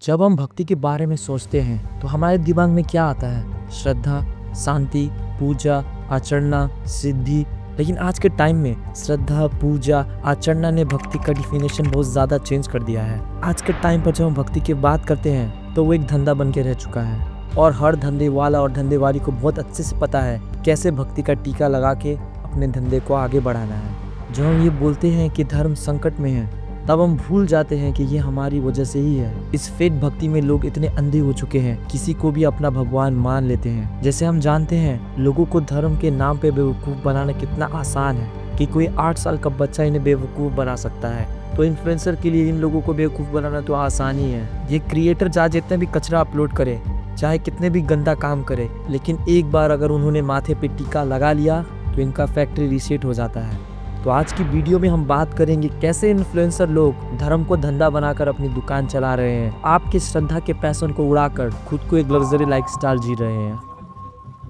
जब हम भक्ति के बारे में सोचते हैं तो हमारे दिमाग में क्या आता है? श्रद्धा, शांति, पूजा, आचरणा, सिद्धि। लेकिन आज के टाइम में श्रद्धा, पूजा, आचरणा ने भक्ति का डिफिनेशन बहुत ज़्यादा चेंज कर दिया है। आज के टाइम पर जब हम भक्ति की बात करते हैं तो वो एक धंधा बन के रह चुका है और हर धंधे वाला और धंधे वाली को बहुत अच्छे से पता है कैसे भक्ति का टीका लगा के अपने धंधे को आगे बढ़ाना है। जब हम ये बोलते हैं कि धर्म संकट में है, तब हम भूल जाते हैं कि ये हमारी वजह से ही है। इस फेक भक्ति में लोग इतने अंधे हो चुके हैं, किसी को भी अपना भगवान मान लेते हैं। जैसे हम जानते हैं लोगों को धर्म के नाम पे बेवकूफ़ बनाना कितना आसान है कि कोई 8 साल का बच्चा इन्हें बेवकूफ़ बना सकता है, तो इन्फ्लुएंसर के लिए इन लोगों को बेवकूफ़ बनाना तो आसान ही है। ये क्रिएटर चाहे जितने भी कचरा अपलोड करे, चाहे कितने भी गंदा काम करे, लेकिन एक बार अगर उन्होंने माथे पे टीका लगा लिया तो इनका फैक्ट्री रीसेट हो जाता है। तो आज की वीडियो में हम बात करेंगे कैसे इन्फ्लुएंसर लोग धर्म को धंधा बनाकर अपनी दुकान चला रहे हैं, आपकी श्रद्धा के पैशन को उड़ाकर खुद को एक लग्जरी लाइफस्टाइल जी रहे हैं।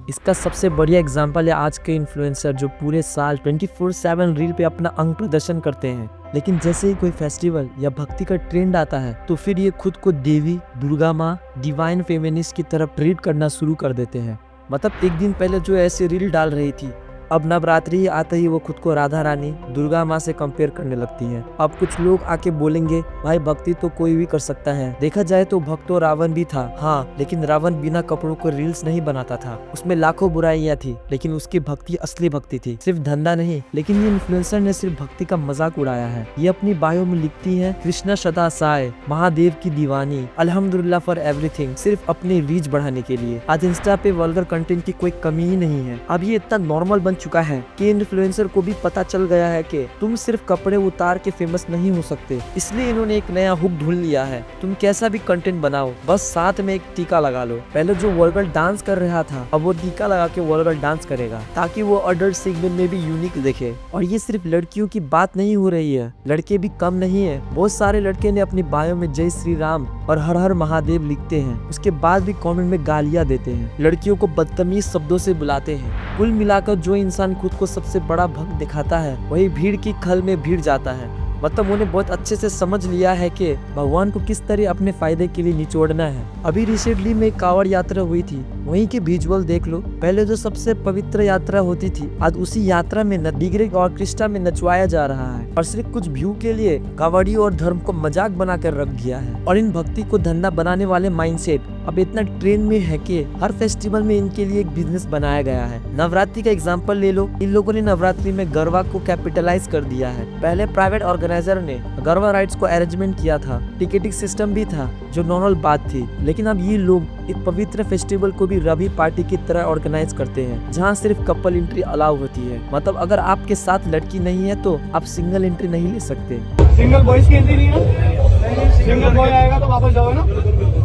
इसका सबसे बढ़िया एग्जांपल है आज के इन्फ्लुएंसर जो पूरे साल 24/7 रील पे अपना अंग प्रदर्शन करते हैं, लेकिन जैसे ही कोई फेस्टिवल या भक्ति का ट्रेंड आता है तो फिर ये खुद को देवी, दुर्गा माँ, डिवाइन फेमिनिस्ट की तरफ ट्रीट करना शुरू कर देते हैं। मतलब एक दिन पहले जो ऐसे रील डाल रही थी, अब नवरात्रि आते ही वो खुद को राधा रानी, दुर्गा माँ से कंपेयर करने लगती हैं। अब कुछ लोग आके बोलेंगे भाई भक्ति तो कोई भी कर सकता है, देखा जाए तो भक्त तो रावण भी था। हाँ, लेकिन रावण बिना कपड़ों को रील्स नहीं बनाता था, उसमें लाखों बुराइयां थी, लेकिन उसकी भक्ति असली भक्ति थी, सिर्फ धंधा नहीं। लेकिन ये इन्फ्लुएंसर ने सिर्फ भक्ति का मजाक उड़ाया है। ये अपनी बायो में लिखती है कृष्णा सदा साय, महादेव की दीवानी, अल्हम्दुलिल्लाह फॉर एवरीथिंग, सिर्फ अपनी रीच बढ़ाने के लिए। आज इंस्टा पे वल्गर कंटेंट की कोई कमी ही नहीं है। अब ये इतना नॉर्मल बन चुका है कि इन्फ्लुएंसर को भी पता चल गया है कि तुम सिर्फ कपड़े उतार के फेमस नहीं हो सकते। इसलिए इन्होंने एक नया हुक ढूंढ लिया है, तुम कैसा भी कंटेंट बनाओ, बस साथ में एक टीका लगा लो। पहले जो वल्गर डांस कर रहा था, अब वो टीका लगा के वल्गर डांस करेगा ताकि वो अडल्ट सेगमेंट में भी यूनिक दिखे। और ये सिर्फ लड़कियों की बात नहीं हो रही है, लड़के भी कम नहीं है। बहुत सारे लड़के ने अपनी बायो में जय श्री राम और हर हर महादेव लिखते हैं, उसके बाद भी कमेंट में गालियां देते हैं, लड़कियों को बदतमीज शब्दों से बुलाते हैं। कुल मिलाकर जो इंसान खुद को सबसे बड़ा भक्त दिखाता है वही भीड़ की खल में भीड़ जाता है। मतलब उन्हें बहुत अच्छे से समझ लिया है कि भगवान को किस तरह अपने फायदे के लिए निचोड़ना है। अभी रिसेंटली में कांवड़ यात्रा हुई थी, वहीं के विजुअल देख लो। पहले जो सबसे पवित्र यात्रा होती थी, आज उसी यात्रा में डिग्री और कृष्णा में नचवाया जा रहा है और सिर्फ कुछ व्यू के लिए कांवड़ी और धर्म को मजाक बना कर रख दिया है। और इन भक्ति को धंधा बनाने वाले माइंडसेट अब इतना ट्रेंड में है कि हर फेस्टिवल में इनके लिए एक बिजनेस बनाया गया है। नवरात्रि का एग्जांपल ले लो, इन लोगों ने नवरात्रि में गरबा को कैपिटलाइज कर दिया है। पहले प्राइवेट ऑर्गेनाइजर ने गरबा राइट्स को अरेंजमेंट किया था, टिकटिंग सिस्टम भी था जो नॉर्मल बात थी, लेकिन अब ये लोग एक पवित्र फेस्टिवल को भी रवि पार्टी की तरह ऑर्गेनाइज करते हैं जहाँ सिर्फ कपल एंट्री अलाउ होती है। मतलब अगर आपके साथ लड़की नहीं है तो आप सिंगल एंट्री नहीं ले सकते। सिंगल बॉयज की एंट्री नहीं है, सिंगल बॉय आएगा तो वापस जाओ ना,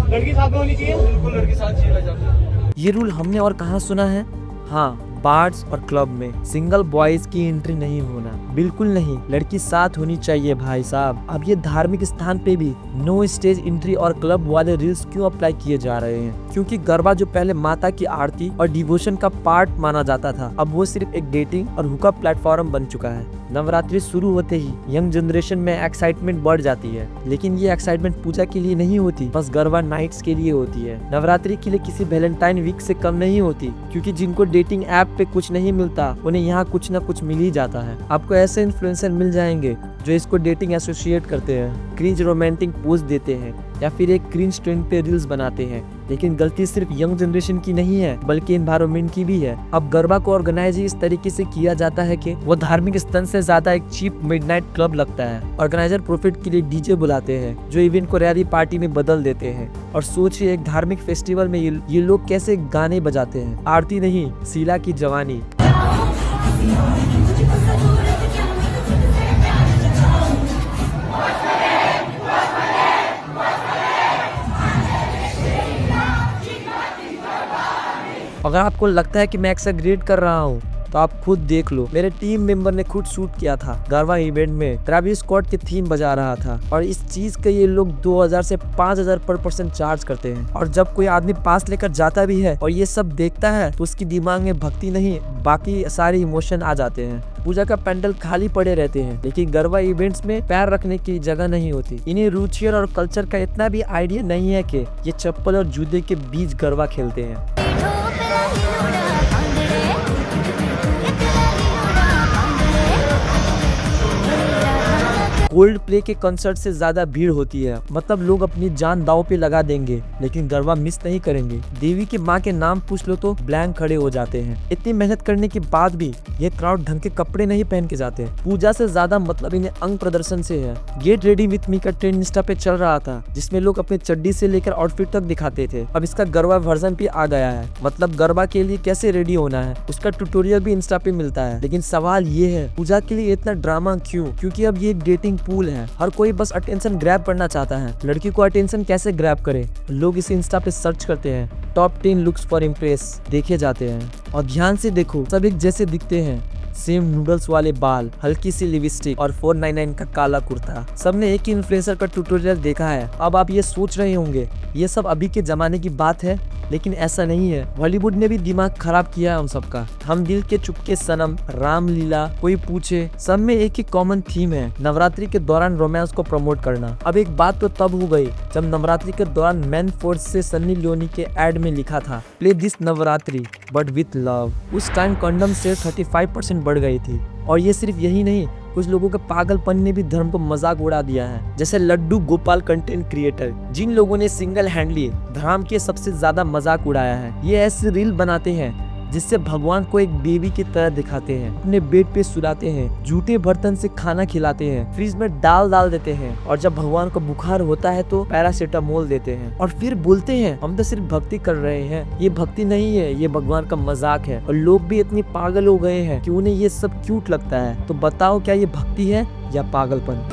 लड़की साथ में होनी चाहिए। बिल्कुल लड़की साथ चाहिए। ये रूल हमने और कहाँ सुना है? हाँ, बार्स और क्लब में सिंगल बॉयज की एंट्री नहीं होना, बिल्कुल नहीं, लड़की साथ होनी चाहिए भाई साहब। अब ये धार्मिक स्थान पे भी नो स्टेज एंट्री और क्लब वाले रूल्स क्यों अप्लाई किए जा रहे हैं? क्योंकि गरबा जो पहले माता की आरती और डिवोशन का पार्ट माना जाता था, अब वो सिर्फ एक डेटिंग और हुकअप प्लेटफॉर्म बन चुका है। नवरात्रि शुरू होते ही यंग जनरेशन में एक्साइटमेंट बढ़ जाती है, लेकिन ये एक्साइटमेंट पूजा के लिए नहीं होती, बस गरबा नाइट्स के लिए होती है। नवरात्रि के लिए किसी वैलेंटाइन वीक से कम नहीं होती, क्योंकि जिनको डेटिंग ऐप पे कुछ नहीं मिलता उन्हें यहाँ कुछ ना कुछ मिल ही जाता है। आपको ऐसे इन्फ्लुएंसर मिल जाएंगे जो इसको डेटिंग एसोसिएट करते हैं, क्रिंज रोमांटिक पोज देते हैं या फिर एक क्रिंज ट्रेंड पे रील्स बनाते हैं। लेकिन गलती सिर्फ यंग जनरेशन की नहीं है बल्कि एनवायरनमेंट की भी है। अब गरबा को ऑर्गेनाइज इस तरीके से किया जाता है कि वो धार्मिक स्थल से ज्यादा एक चीप मिडनाइट क्लब लगता है। ऑर्गेनाइजर प्रॉफिट के लिए डीजे बुलाते हैं जो इवेंट को रैली पार्टी में बदल देते हैं। और सोचिए एक धार्मिक फेस्टिवल में ये लोग कैसे गाने बजाते हैं, आरती नहीं, शीला की जवानी। अगर आपको लगता है कि मैं एक्सैग्रेट कर रहा हूँ तो तो आप खुद देख लो। मेरे टीम मेंबर ने खुद शूट किया था गरबा इवेंट में, ट्रेविस स्कॉट की थीम बजा रहा था और इस चीज के ये लोग 2000 से 5000 पर पर्सन चार्ज करते हैं। और जब कोई आदमी पास लेकर जाता भी है और ये सब देखता है तो उसकी दिमाग में भक्ति नहीं बाकी सारे इमोशन आ जाते हैं। पूजा का पेंडल खाली पड़े रहते हैं लेकिन गरबा इवेंट्स में पैर रखने की जगह नहीं होती। इन्हें रुचियर और कल्चर का इतना भी आइडिया नहीं है कि ये चप्पल और जूते के बीच गरबा खेलते हैं। कोल्ड प्ले के कंसर्ट से ज्यादा भीड़ होती है, मतलब लोग अपनी जान दांव पे लगा देंगे लेकिन गरबा मिस नहीं करेंगे। देवी की माँ के नाम पूछ लो तो ब्लैंक खड़े हो जाते हैं। इतनी मेहनत करने के बाद भी ये क्राउड ढंग के कपड़े नहीं पहन के जाते। पूजा से ज्यादा मतलब इन्हें अंग प्रदर्शन से है। गेट रेडी विथ मी का ट्रेंड इंस्टा पे चल रहा था जिसमें लोग अपने चड्डी से लेकर आउटफिट तक दिखाते थे। अब इसका गरबा वर्जन भी आ गया है, मतलब गरबा के लिए कैसे रेडी होना है उसका ट्यूटोरियल भी इंस्टा पे मिलता है। लेकिन सवाल ये है पूजा के लिए इतना ड्रामा क्यों? क्योंकि अब ये डेटिंग पूल है, हर कोई बस अटेंशन ग्रैब करना चाहता है। लड़की को अटेंशन कैसे ग्रैब करे, लोग इसे इंस्टा पे सर्च करते हैं। टॉप 10 लुक्स फॉर इम्प्रेस देखे जाते हैं और ध्यान से देखो सब एक जैसे दिखते हैं। सेम नूडल्स वाले बाल, हल्की सी लिपस्टिक और 499 का काला कुर्ता। सबने एक ही इन्फ्लुएंसर का ट्यूटोरियल देखा है। अब आप ये सोच रहे होंगे ये सब अभी के जमाने की बात है, लेकिन ऐसा नहीं है। बॉलीवुड ने भी दिमाग खराब किया है उन सबका। हम दिल के चुपके सनम, रामलीला, कोई पूछे, सब में एक ही कॉमन थीम है, नवरात्रि के दौरान रोमांस को प्रमोट करना। अब एक बात तो तब हो गई जब नवरात्रि के दौरान मैन फोर्स से सन्नी लियोनी के एड में लिखा था play this Navratri but with love. उस टाइम कंडम से 35% बढ़ गई थी। और ये सिर्फ यही नहीं, कुछ लोगों के पागलपन ने भी धर्म को मजाक उड़ा दिया है, जैसे लड्डू गोपाल कंटेंट क्रिएटर, जिन लोगों ने सिंगल हैंडली धर्म के सबसे ज्यादा मजाक उड़ाया है। ये ऐसे रील बनाते हैं जिससे भगवान को एक बेबी की तरह दिखाते हैं, अपने बेड पे सुलाते हैं, जूठे बर्तन से खाना खिलाते हैं, फ्रिज में डाल देते हैं और जब भगवान को बुखार होता है तो पैरासीटामोल देते हैं और फिर बोलते हैं हम तो सिर्फ भक्ति कर रहे हैं। ये भक्ति नहीं है, ये भगवान का मजाक है। और लोग भी इतनी पागल हो गए हैं कि उन्हें ये सब क्यूट लगता है। तो बताओ क्या ये भक्ति है या पागलपन?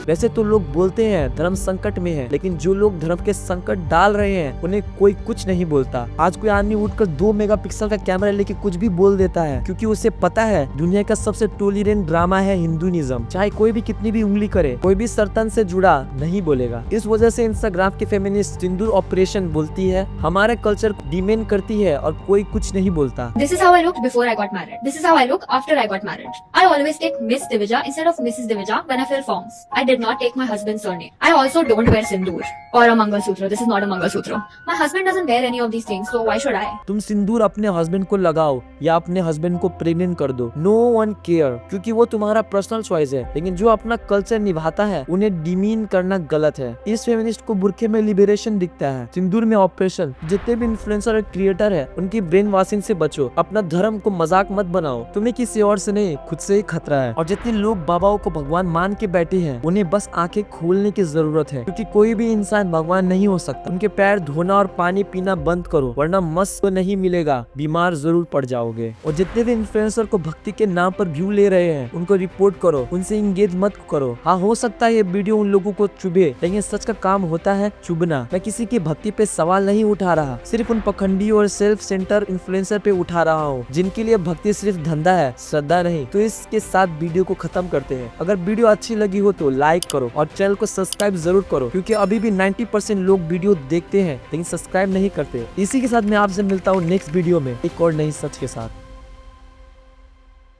वैसे तो लोग बोलते हैं धर्म संकट में है, लेकिन जो लोग धर्म के संकट डाल रहे हैं उन्हें कोई कुछ नहीं बोलता। आज कोई आदमी उठकर 2 मेगापिक्सल का कैमरा लेके कुछ भी बोल देता है क्योंकि उसे पता है दुनिया का सबसे टॉलरेंट ड्रामा है हिंदुइज्म। चाहे कोई भी कितनी भी उंगली करे, कोई भी सर्तन से जुड़ा नहीं बोलेगा। इस वजह से इंस्टाग्राम की फेमिनिस्ट सिंदूर ऑपरेशन बोलती है हमारे कल्चर को डिमेंड करती है और कोई कुछ नहीं बोलता। This is how I looked before I got married. This is how I look after I got married. I always take Miss Divija instead of Mrs. Divija when I fill forms. I did not take my husband's surname. I also don't wear sindoor or a Mangalsutra. This is not a Mangalsutra. My husband doesn't wear any of these things, so why should I? तुम सिंदूर अपने husband को लगाओ या अपने husband को pregnant कर दो, no one care, क्योंकि वो तुम्हारा पर्सनल चॉइस है। लेकिन जो अपना कल्चर निभाता है उन्हें डिमीन करना गलत है। इस फेमिनिस्ट को बुरखे में लिबरेशन दिखता है, सिंदूर में ऑपरेशन। जितने भी इन्फ्लुएंसर और क्रिएटर है उनकी ब्रेन वॉशिंग से बचो। अपना धर्म को मजाक मत बनाओ, तुम्हें किसी और से नहीं खुद से ही खतरा है। और जितने लोग बाबाओं को भगवान मान के बैठे हैं उन्हें बस आंखें खोलने की जरूरत है, क्योंकि कोई भी इंसान भगवान नहीं हो सकता। उनके पैर धोना और पानी पीना बंद करो, वरना मस्त तो नहीं मिलेगा, बीमार जरूर पड़ जाओगे। और जितने भी इन्फ्लुएंसर को भक्ति के नाम पर व्यू ले रहे हैं उनको रिपोर्ट करो, उनसे इंगेज मत करो। हाँ, हो सकता है ये वीडियो उन लोगों को चुभे, लेकिन सच का काम होता है चुभना। मैं किसी की भक्ति पे सवाल नहीं उठा रहा, सिर्फ उन पखंडी और सेल्फ सेंटर इन्फ्लुएंसर पे उठा रहा हूँ जिनके लिए भक्ति सिर्फ धंधा है, श्रद्धा नहीं। तो इसके साथ वीडियो को खत्म करते हैं। अगर वीडियो अच्छी लगी हो तो लाइक करो और चैनल को सब्सक्राइब जरूर करो, क्योंकि अभी भी 90% लोग वीडियो देखते हैं लेकिन सब्सक्राइब नहीं करते। इसी के साथ मैं आपसे मिलता हूँ नेक्स्ट वीडियो में एक और नई सच के साथ।